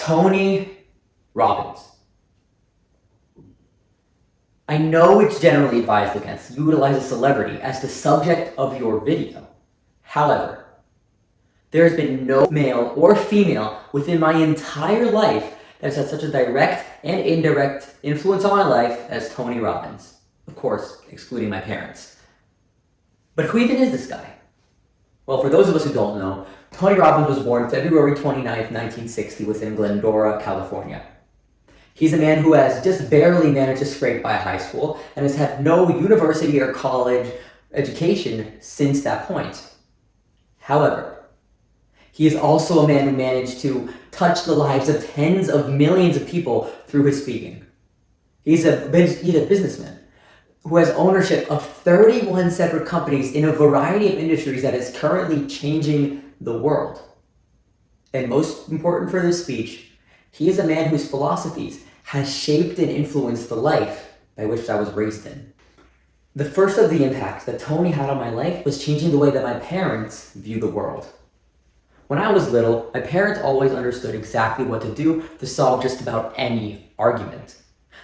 Tony Robbins. I know it's generally advised against to utilize a celebrity as the subject of your video. However, there has been no male or female within my entire life that has had such a direct and indirect influence on my life as Tony Robbins. Of course, excluding my parents. But who even is this guy? Well, for those of us who don't know, Tony Robbins was born February 29th, 1960 within Glendora, California. He's a man who has just barely managed to scrape by high school and has had no university or college education since that point. However, he is also a man who managed to touch the lives of tens of millions of people through his speaking. He's a businessman who has ownership of 31 separate companies in a variety of industries that is currently changing the world. And most important for this speech, he is a man whose philosophies has shaped and influenced the life by which I was raised in. The first of the impacts that Tony had on my life was changing the way that my parents view the world. When I was little, my parents always understood exactly what to do to solve just about any argument.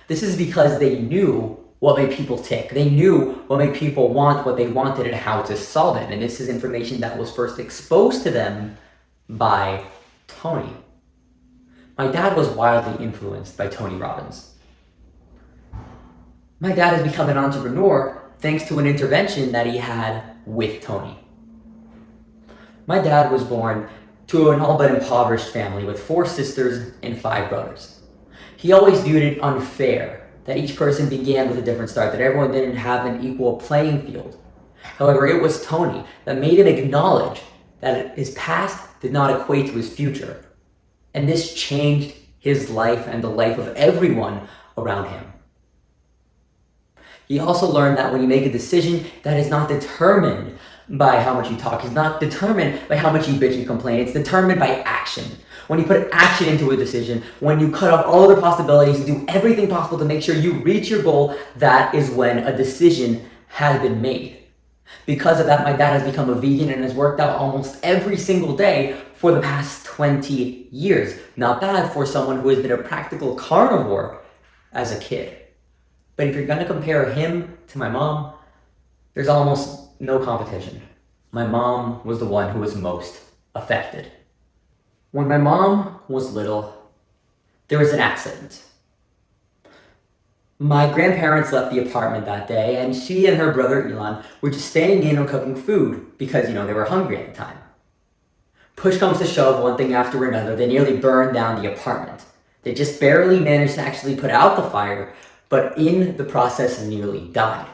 This is because they knew what made people tick. They knew what made people want what they wanted and how to solve it. And this is information that was first exposed to them by Tony. My dad was wildly influenced by Tony Robbins. My dad has become an entrepreneur thanks to an intervention that he had with Tony. My dad was born to an all but impoverished family with 4 sisters and 5 brothers. He always viewed it unfair that each person began with a different start, that everyone didn't have an equal playing field. However, it was Tony that made him acknowledge that his past did not equate to his future. And this changed his life and the life of everyone around him. He also learned that when you make a decision, that is not determined by how much you talk. It's not determined by how much you bitch and complain. It's determined by action. When you put action into a decision, when you cut off all other possibilities and do everything possible to make sure you reach your goal, that is when a decision has been made. Because of that, my dad has become a vegan and has worked out almost every single day for the past 20 years. Not bad for someone who has been a practical carnivore as a kid. But if you're going to compare him to my mom, there's almost no competition. My mom was the one who was most affected. When my mom was little, there was an accident. My grandparents left the apartment that day, and she and her brother Elon were just staying in or cooking food because, they were hungry at the time. Push comes to shove, one thing after another, they nearly burned down the apartment. They just barely managed to actually put out the fire, but in the process nearly died.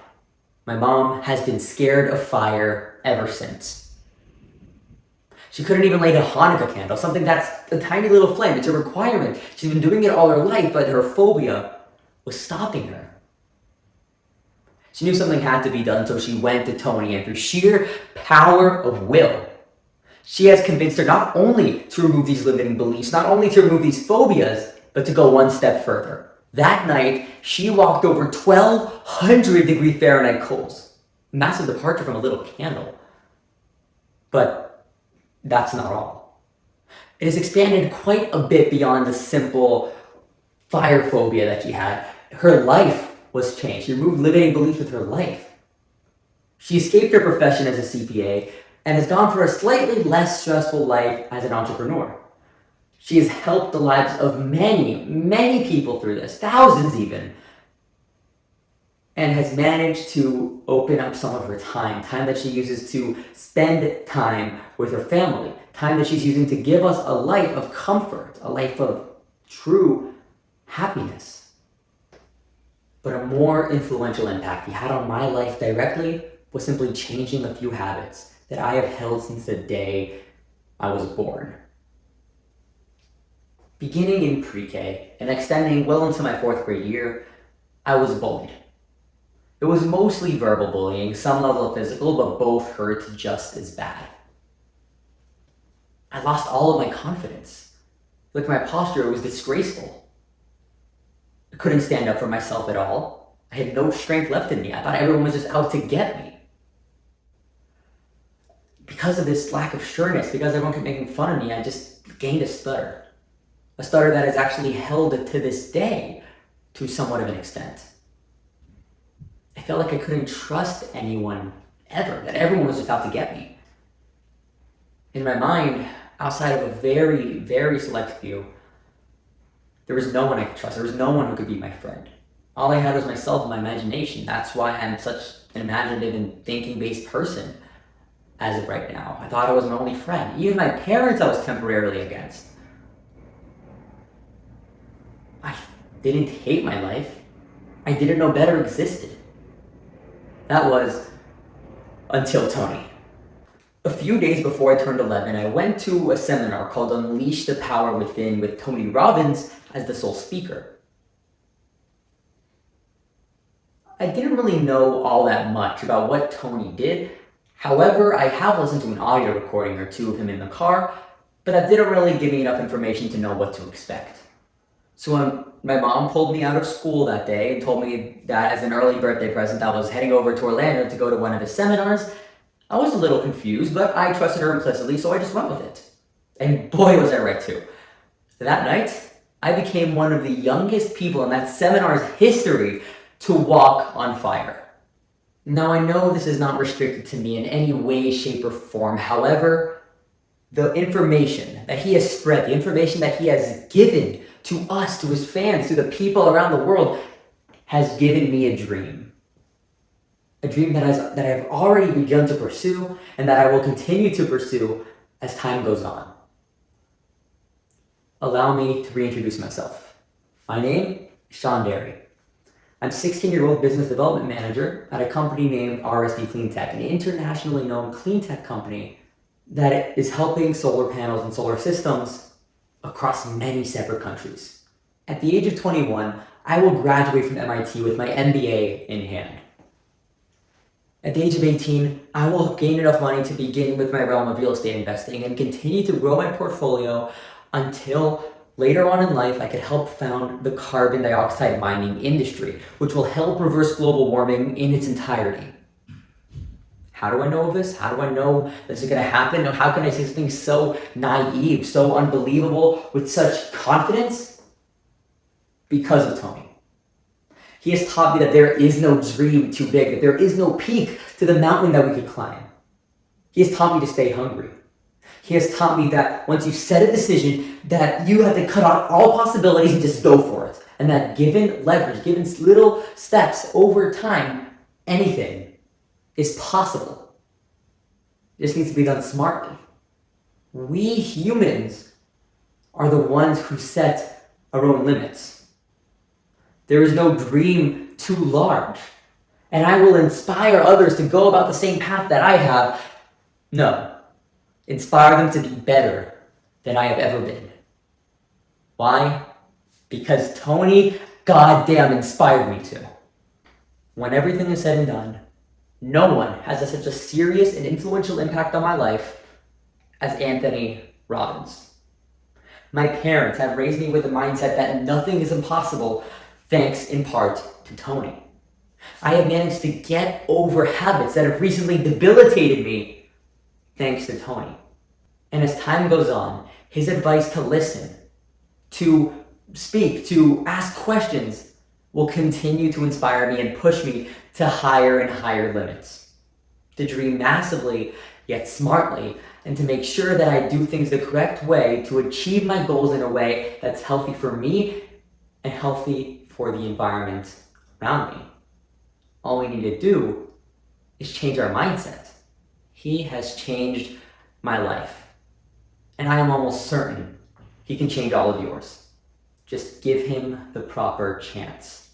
My mom has been scared of fire ever since. She couldn't even light a Hanukkah candle, something that's a tiny little flame. It's a requirement. She's been doing it all her life, but her phobia was stopping her. She knew something had to be done, so she went to Tony, and through sheer power of will, she has convinced her not only to remove these limiting beliefs, not only to remove these phobias, but to go one step further. That night, she walked over 1,200 degree Fahrenheit coals. Massive departure from a little candle. But that's not all. It has expanded quite a bit beyond the simple fire phobia that she had. Her life was changed. She removed limiting beliefs with her life. She escaped her profession as a CPA and has gone for a slightly less stressful life as an entrepreneur. She has helped the lives of many, many people through this, thousands even, and has managed to open up some of her time that she uses to spend time with her family, time that she's using to give us a life of comfort, a life of true happiness. But a more influential impact he had on my life directly was simply changing a few habits that I have held since the day I was born. Beginning in pre-K and extending well into my 4th grade year, I was bullied. It was mostly verbal bullying, some level of physical, but both hurt just as bad. I lost all of my confidence. Like, my posture was disgraceful. I couldn't stand up for myself at all. I had no strength left in me. I thought everyone was just out to get me. Because of this lack of sureness, because everyone kept making fun of me, I just gained a stutter. A stutter that is actually held to this day to somewhat of an extent. I felt like I couldn't trust anyone ever, that everyone was just out to get me. In my mind, outside of a very, very select few, there was no one I could trust. There was no one who could be my friend. All I had was myself and my imagination. That's why I'm such an imaginative and thinking-based person as of right now. I thought I was my only friend. Even my parents I was temporarily against. I didn't hate my life. I didn't know better existed. That was until Tony. A few days before I turned 11, I went to a seminar called Unleash the Power Within with Tony Robbins as the sole speaker. I didn't really know all that much about what Tony did. However, I have listened to an audio recording or two of him in the car, but that didn't really give me enough information to know what to expect. So when my mom pulled me out of school that day and told me that as an early birthday present I was heading over to Orlando to go to one of his seminars, I was a little confused, but I trusted her implicitly, so I just went with it. And boy, was I right too. That night, I became one of the youngest people in that seminar's history to walk on fire. Now, I know this is not restricted to me in any way, shape, or form. However, the information that he has spread, the information that he has given to us, to his fans, to the people around the world, has given me a dream. A dream that I've already begun to pursue and that I will continue to pursue as time goes on. Allow me to reintroduce myself. My name is Sean Derry. I'm a 16-year-old business development manager at a company named RSD Cleantech, an internationally known clean tech company that is helping solar panels and solar systems across many separate countries. At the age of 21, I will graduate from MIT with my MBA in hand. At the age of 18, I will gain enough money to begin with my realm of real estate investing and continue to grow my portfolio until later on in life I could help found the carbon dioxide mining industry, which will help reverse global warming in its entirety. How do I know of this? How do I know this is going to happen? How can I say something so naive, so unbelievable with such confidence? Because of Tony. He has taught me that there is no dream too big, that there is no peak to the mountain that we could climb. He has taught me to stay hungry. He has taught me that once you set a decision, that you have to cut out all possibilities and just go for it. And that given leverage, given little steps over time, anything is possible. It just needs to be done smartly. We humans are the ones who set our own limits. There is no dream too large. And I will inspire others to go about the same path that I have. No. Inspire them to be better than I have ever been. Why? Because Tony goddamn inspired me to. When everything is said and done, no one has such a serious and influential impact on my life as Anthony Robbins. My parents have raised me with the mindset that nothing is impossible, thanks in part to Tony. I have managed to get over habits that have recently debilitated me, thanks to Tony. And as time goes on, his advice to listen, to speak, to ask questions will continue to inspire me and push me to higher and higher limits. To dream massively, yet smartly, and to make sure that I do things the correct way to achieve my goals in a way that's healthy for me and healthy for the environment around me. All we need to do is change our mindset. He has changed my life. And I am almost certain he can change all of yours. Just give him the proper chance.